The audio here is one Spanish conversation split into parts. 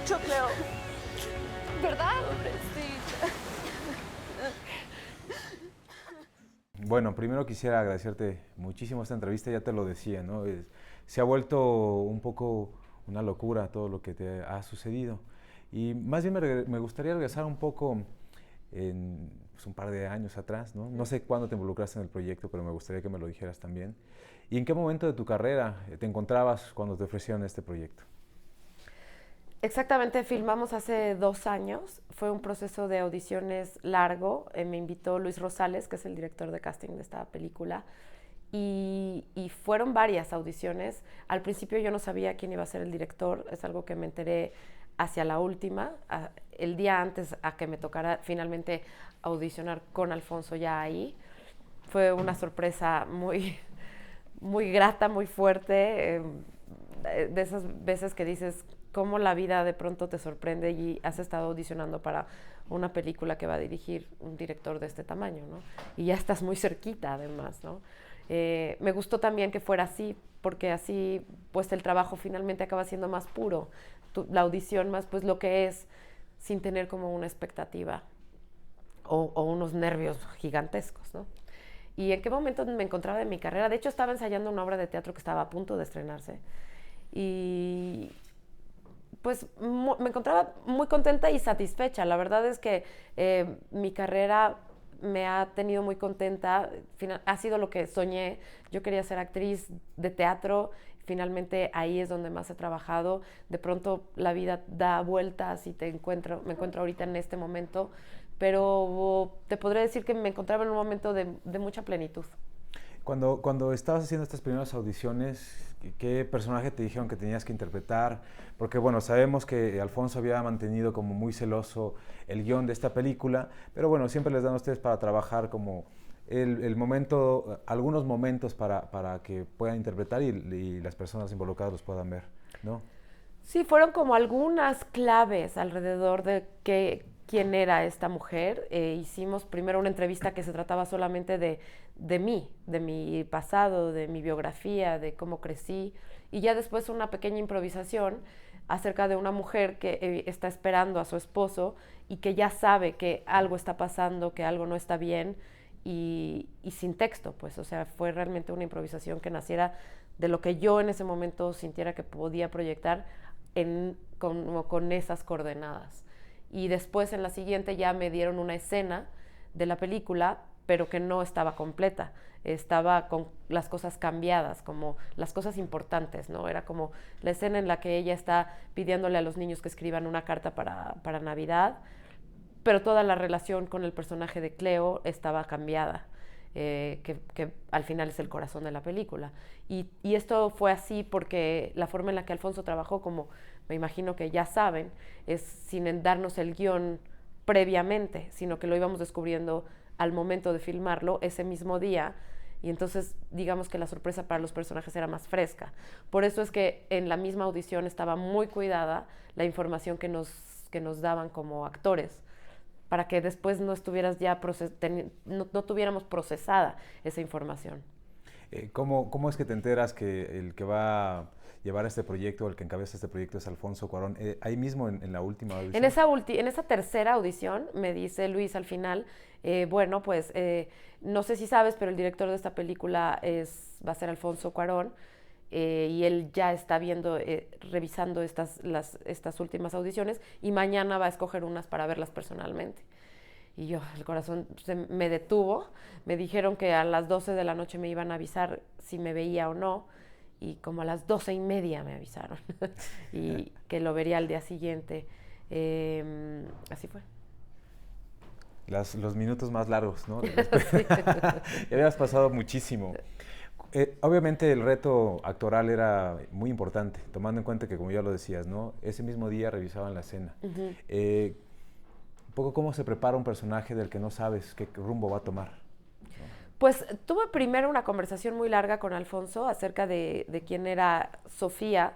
mucho, Cleo. ¿Verdad? Pobrecita. Bueno, primero quisiera agradecerte muchísimo esta entrevista, ya te lo decía, ¿no? Se ha vuelto un poco una locura todo lo que te ha sucedido. Y más bien me gustaría regresar un poco en pues, un par de años atrás, ¿no? No sé cuándo te involucraste en el proyecto, pero me gustaría que me lo dijeras también. ¿Y en qué momento de tu carrera te encontrabas cuando te ofrecieron este proyecto? Exactamente, filmamos hace 2 años. Fue un proceso de audiciones largo. Me invitó Luis Rosales, que es el director de casting de esta película. Y fueron varias audiciones. Al principio yo no sabía quién iba a ser el director. Es algo que me enteré hacia la última, el día antes a que me tocara finalmente audicionar con Alfonso ya ahí. Fue una sorpresa muy grata, muy fuerte, de esas veces que dices cómo la vida de pronto te sorprende y has estado audicionando para una película que va a dirigir un director de este tamaño, ¿no? Y ya estás muy cerquita además, ¿no? Me gustó también que fuera así, porque así pues el trabajo finalmente acaba siendo más puro, la audición más pues lo que es, sin tener como una expectativa o unos nervios gigantescos, ¿no? ¿Y en qué momento me encontraba en mi carrera? De hecho, estaba ensayando una obra de teatro que estaba a punto de estrenarse. Y pues me encontraba muy contenta y satisfecha. La verdad es que mi carrera me ha tenido muy contenta. Ha sido lo que soñé. Yo quería ser actriz de teatro. Finalmente ahí es donde más he trabajado. De pronto la vida da vueltas y me encuentro ahorita en este momento. Pero te podré decir que me encontraba en un momento de mucha plenitud. Cuando estabas haciendo estas primeras audiciones, ¿qué personaje te dijeron que tenías que interpretar? Porque bueno, sabemos que Alfonso había mantenido como muy celoso el guión de esta película, pero bueno, siempre les dan a ustedes para trabajar como el momento, algunos momentos para que puedan interpretar y las personas involucradas los puedan ver, ¿no? Sí, fueron como algunas claves alrededor de quién era esta mujer. Hicimos primero una entrevista que se trataba solamente de mí, de mi pasado, de mi biografía, de cómo crecí, y ya después una pequeña improvisación acerca de una mujer que está esperando a su esposo y que ya sabe que algo está pasando, que algo no está bien, y sin texto, pues, o sea, fue realmente una improvisación que naciera de lo que yo en ese momento sintiera que podía proyectar con esas coordenadas. Y después en la siguiente ya me dieron una escena de la película, pero que no estaba completa. Estaba con las cosas cambiadas, como las cosas importantes, ¿no? Era como la escena en la que ella está pidiéndole a los niños que escriban una carta para Navidad, pero toda la relación con el personaje de Cleo estaba cambiada. Que al final es el corazón de la película. Y esto fue así porque la forma en la que Alfonso trabajó, como me imagino que ya saben, es sin darnos el guión previamente, sino que lo íbamos descubriendo al momento de filmarlo ese mismo día. Y entonces digamos que la sorpresa para los personajes era más fresca. Por eso es que en la misma audición estaba muy cuidada la información que nos daban como actores, para que después no estuvieras ya no tuviéramos procesada esa información. ¿Cómo es que te enteras que el que va a llevar este proyecto, el que encabeza este proyecto es Alfonso Cuarón? Ahí mismo en la última audición. En esa tercera audición me dice Luis al final, bueno, pues no sé si sabes, pero el director de esta película va a ser Alfonso Cuarón. Y él ya está revisando estas últimas audiciones y mañana va a escoger unas para verlas personalmente. Y yo, el corazón se me detuvo. Me dijeron que a las 12 de la noche me iban a avisar si me veía o no. Y como a las 12:30 me avisaron. Y que lo vería al día siguiente. Así fue. Los minutos más largos, ¿no? Ya Sí. habías pasado muchísimo. Obviamente el reto actoral era muy importante, tomando en cuenta que, como ya lo decías, ¿no? Ese mismo día revisaban la escena. Uh-huh. Un poco cómo se prepara un personaje del que no sabes qué rumbo va a tomar, ¿no? Pues tuve primero una conversación muy larga con Alfonso acerca de quién era Sofía,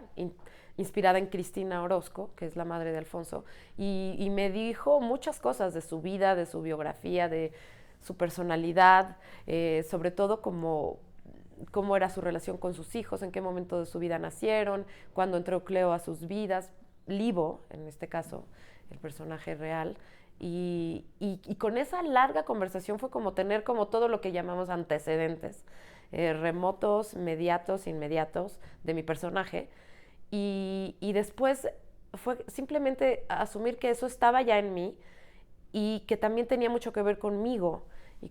inspirada en Cristina Orozco, que es la madre de Alfonso, y me dijo muchas cosas de su vida, de su biografía, de su personalidad, sobre todo cómo era su relación con sus hijos, en qué momento de su vida nacieron, cuándo entró Cleo a sus vidas. Libo, en este caso, el personaje real, y con esa larga conversación fue como tener como todo lo que llamamos antecedentes, remotos, mediatos, inmediatos de mi personaje, y después fue simplemente asumir que eso estaba ya en mí y que también tenía mucho que ver conmigo y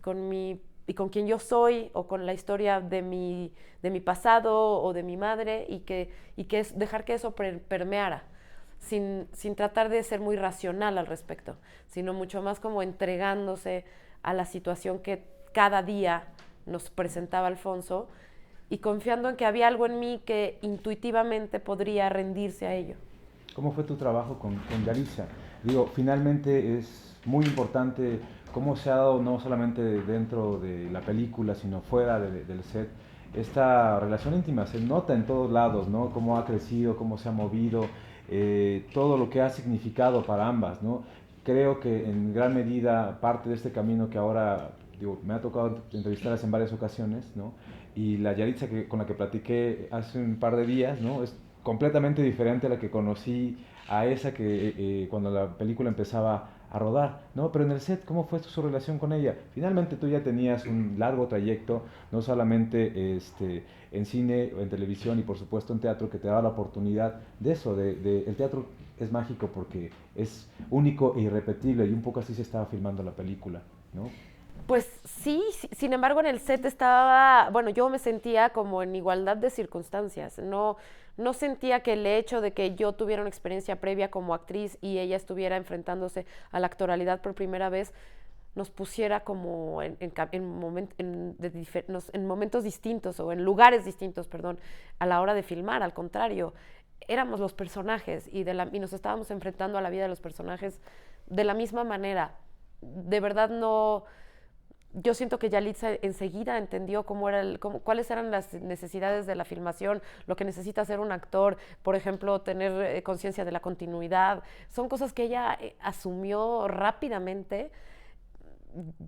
con quien yo soy o con la historia de mi pasado o de mi madre y que es dejar que eso permeara sin tratar de ser muy racional al respecto, sino mucho más como entregándose a la situación que cada día nos presentaba Alfonso y confiando en que había algo en mí que intuitivamente podría rendirse a ello. ¿Cómo fue tu trabajo con Yaritza? Digo, finalmente es muy importante cómo se ha dado, no solamente dentro de la película, sino fuera del set, esta relación íntima. Se nota en todos lados, ¿no? Cómo ha crecido, cómo se ha movido, todo lo que ha significado para ambas, ¿no? Creo que en gran medida parte de este camino que ahora, digo, me ha tocado entrevistarlas en varias ocasiones, ¿no? Y la Yaritza con la que platiqué hace un par de días, ¿no? Es completamente diferente a la que conocí, a esa que cuando la película empezaba a rodar, ¿no? Pero en el set, ¿cómo fue su relación con ella? Finalmente tú ya tenías un largo trayecto, no solamente en cine, en televisión y por supuesto en teatro, que te daba la oportunidad de eso, el teatro es mágico porque es único e irrepetible y un poco así se estaba filmando la película, ¿no? Pues sí, sin embargo en el set estaba, bueno, yo me sentía como en igualdad de circunstancias, no sentía que el hecho de que yo tuviera una experiencia previa como actriz y ella estuviera enfrentándose a la actoralidad por primera vez, nos pusiera como en momentos distintos o en lugares distintos, perdón, a la hora de filmar, al contrario, éramos los personajes y nos estábamos enfrentando a la vida de los personajes de la misma manera. De verdad no yo siento que Yalitza enseguida entendió cuáles eran las necesidades de la filmación, lo que necesita hacer un actor, por ejemplo, tener conciencia de la continuidad. Son cosas que ella asumió rápidamente.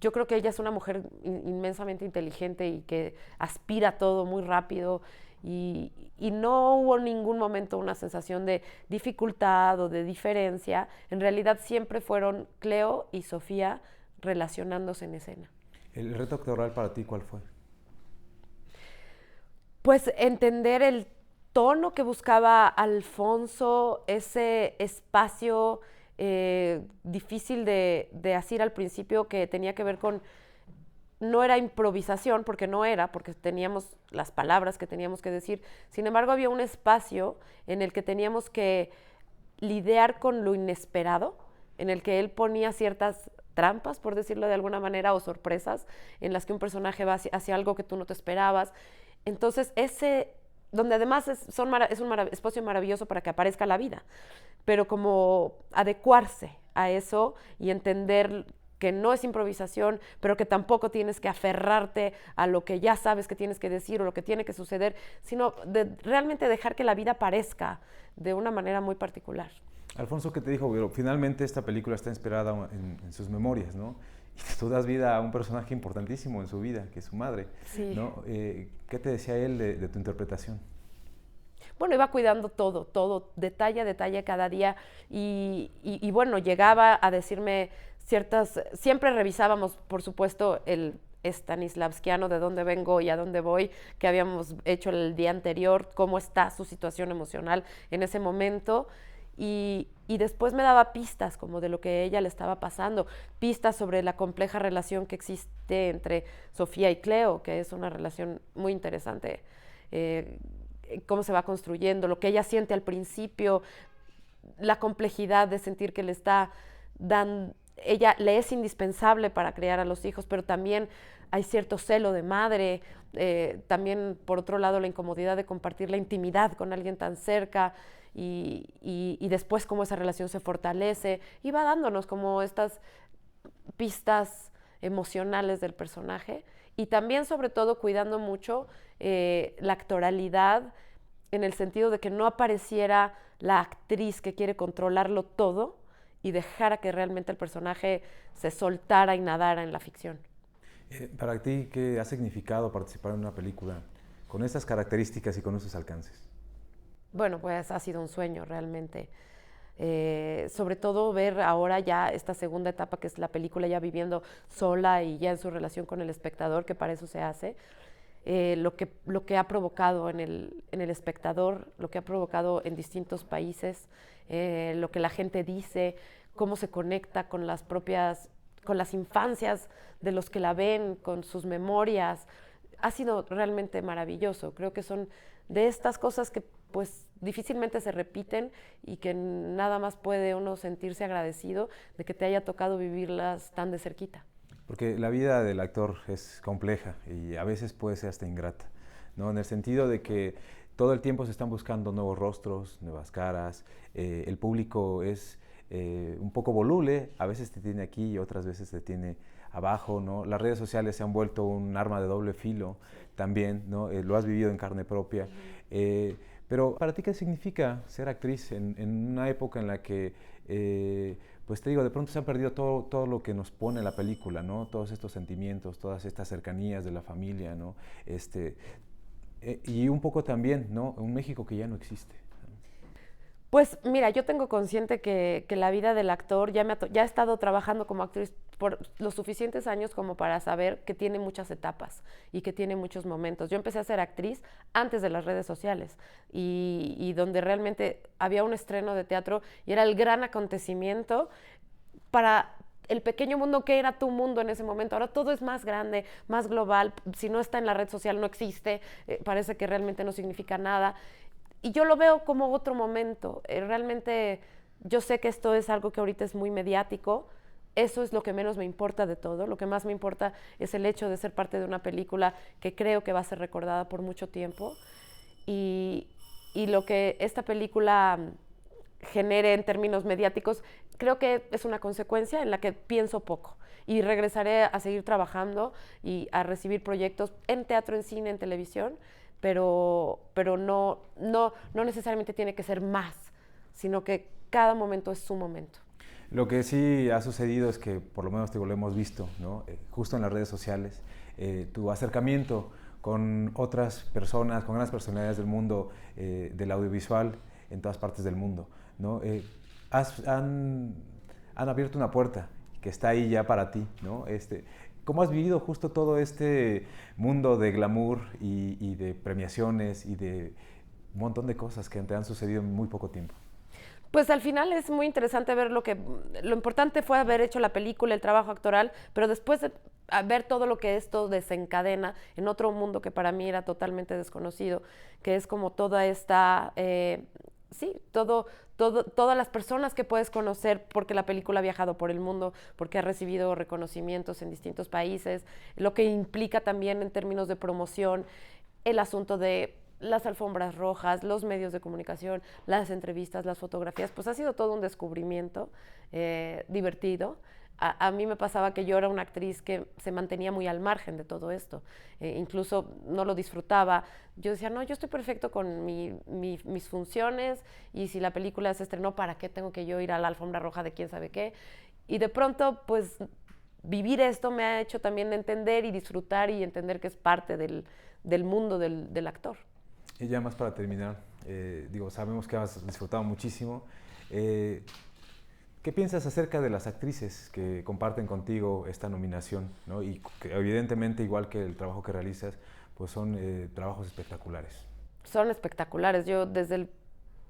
Yo creo que ella es una mujer inmensamente inteligente y que aspira a todo muy rápido y no hubo en ningún momento una sensación de dificultad o de diferencia. En realidad siempre fueron Cleo y Sofía relacionándose en escena. ¿El reto actoral para ti cuál fue? Pues entender el tono que buscaba Alfonso, ese espacio difícil de asir al principio que tenía que ver con, no era improvisación, porque no era, porque teníamos las palabras que teníamos que decir, sin embargo había un espacio en el que teníamos que lidiar con lo inesperado, en el que él ponía ciertas trampas, por decirlo de alguna manera, o sorpresas, en las que un personaje va hacia algo que tú no te esperabas. Entonces, donde además es un espacio maravilloso para que aparezca la vida, pero como adecuarse a eso y entender que no es improvisación, pero que tampoco tienes que aferrarte a lo que ya sabes que tienes que decir o lo que tiene que suceder, sino realmente dejar que la vida aparezca de una manera muy particular. Alfonso, ¿qué te dijo? Pero finalmente esta película está inspirada en sus memorias, ¿no? Y tú das vida a un personaje importantísimo en su vida, que es su madre, sí. ¿no? ¿Qué te decía él de tu interpretación? Bueno, iba cuidando todo, detalle a detalle cada día y bueno, llegaba a decirme siempre revisábamos, por supuesto, el stanislavskiano, de dónde vengo y a dónde voy, que habíamos hecho el día anterior, cómo está su situación emocional en ese momento. Y después me daba pistas como de lo que a ella le estaba pasando, pistas sobre la compleja relación que existe entre Sofía y Cleo, que es una relación muy interesante, cómo se va construyendo, lo que ella siente al principio, la complejidad de sentir que ella le es indispensable para criar a los hijos, pero también hay cierto celo de madre, también por otro lado la incomodidad de compartir la intimidad con alguien tan cerca, y después cómo esa relación se fortalece y va dándonos como estas pistas emocionales del personaje y también sobre todo cuidando mucho la actoralidad en el sentido de que no apareciera la actriz que quiere controlarlo todo y dejara que realmente el personaje se soltara y nadara en la ficción. Para ti, ¿qué ha significado participar en una película con estas características y con esos alcances? Bueno, pues ha sido un sueño realmente. Sobre todo ver ahora ya esta segunda etapa, que es la película ya viviendo sola y ya en su relación con el espectador, que para eso se hace. Lo que ha provocado en el espectador, lo que ha provocado en distintos países, lo que la gente dice, cómo se conecta con con las infancias de los que la ven, con sus memorias. Ha sido realmente maravilloso. Creo que son de estas cosas que pues difícilmente se repiten y que nada más puede uno sentirse agradecido de que te haya tocado vivirlas tan de cerquita. Porque la vida del actor es compleja y a veces puede ser hasta ingrata, ¿no? En el sentido de que todo el tiempo se están buscando nuevos rostros, nuevas caras, el público es un poco voluble, a veces te tiene aquí y otras veces te tiene abajo, ¿no? Las redes sociales se han vuelto un arma de doble filo también, ¿no? Lo has vivido en carne propia. Pero ¿para ti qué significa ser actriz en una época en la que pues te digo, de pronto se ha perdido todo lo que nos pone la película, ¿no? Todos estos sentimientos, todas estas cercanías de la familia, ¿no? Y un poco también, ¿no? Un México que ya no existe. Pues mira, yo tengo consciente que la vida del actor, ya he estado trabajando como actriz por los suficientes años como para saber que tiene muchas etapas y que tiene muchos momentos. Yo empecé a ser actriz antes de las redes sociales y donde realmente había un estreno de teatro y era el gran acontecimiento para el pequeño mundo que era tu mundo en ese momento. Ahora todo es más grande, más global. Si no está en la red social no existe, parece que realmente no significa nada. Y yo lo veo como otro momento. Realmente yo sé que esto es algo que ahorita es muy mediático. Eso es lo que menos me importa de todo. Lo que más me importa es el hecho de ser parte de una película que creo que va a ser recordada por mucho tiempo. Y, y lo que esta película genere en términos mediáticos, creo que es una consecuencia en la que pienso poco. Y regresaré a seguir trabajando y a recibir proyectos en teatro, en cine, en televisión, pero no necesariamente tiene que ser más, sino que cada momento es su momento. Lo que sí ha sucedido es que, por lo menos lo hemos visto, ¿no? Justo en las redes sociales, tu acercamiento con otras personas, con grandes personalidades del mundo del audiovisual en todas partes del mundo, ¿no? Han abierto una puerta que está ahí ya para ti, ¿no? ¿Cómo has vivido justo todo este mundo de glamour y de premiaciones y de un montón de cosas que te han sucedido en muy poco tiempo? Pues al final es muy interesante ver lo importante fue haber hecho la película, el trabajo actoral, pero después de ver todo lo que esto desencadena en otro mundo que para mí era totalmente desconocido, que es como toda esta, sí, todas las personas que puedes conocer porque la película ha viajado por el mundo, porque ha recibido reconocimientos en distintos países, lo que implica también en términos de promoción, el asunto de las alfombras rojas, los medios de comunicación, las entrevistas, las fotografías, pues ha sido todo un descubrimiento divertido. A mí me pasaba que yo era una actriz que se mantenía muy al margen de todo esto, incluso no lo disfrutaba. Yo decía, no, yo estoy perfecto con mis funciones y si la película se estrenó, ¿para qué tengo que yo ir a la alfombra roja de quién sabe qué? Y de pronto, pues vivir esto me ha hecho también entender y disfrutar y entender que es parte del mundo del actor. Y ya más para terminar, sabemos que has disfrutado muchísimo. ¿Qué piensas acerca de las actrices que comparten contigo esta nominación, ¿no? Y que evidentemente, igual que el trabajo que realizas, pues son trabajos espectaculares? Son espectaculares. Yo desde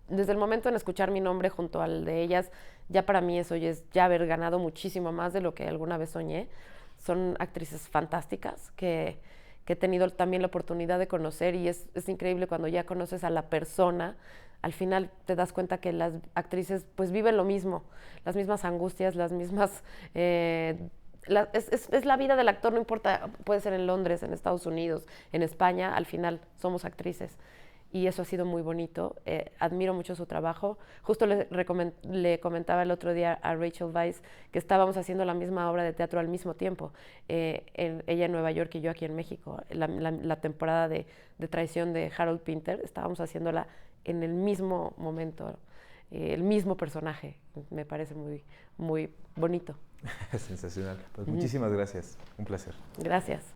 el momento en escuchar mi nombre junto al de ellas, ya para mí eso ya es ya haber ganado muchísimo más de lo que alguna vez soñé. Son actrices fantásticas que he tenido también la oportunidad de conocer y es increíble cuando ya conoces a la persona, al final te das cuenta que las actrices pues viven lo mismo, las mismas angustias, las mismas... es la vida del actor, no importa, puede ser en Londres, en Estados Unidos, en España, al final somos actrices. Y eso ha sido muy bonito. Admiro mucho su trabajo. Justo le comentaba el otro día a Rachel Weisz que estábamos haciendo la misma obra de teatro al mismo tiempo. Ella en Nueva York y yo aquí en México. La temporada de Traición de Harold Pinter, estábamos haciéndola en el mismo momento, el mismo personaje. Me parece muy, muy bonito. Sensacional. Pues muchísimas gracias. Un placer. Gracias.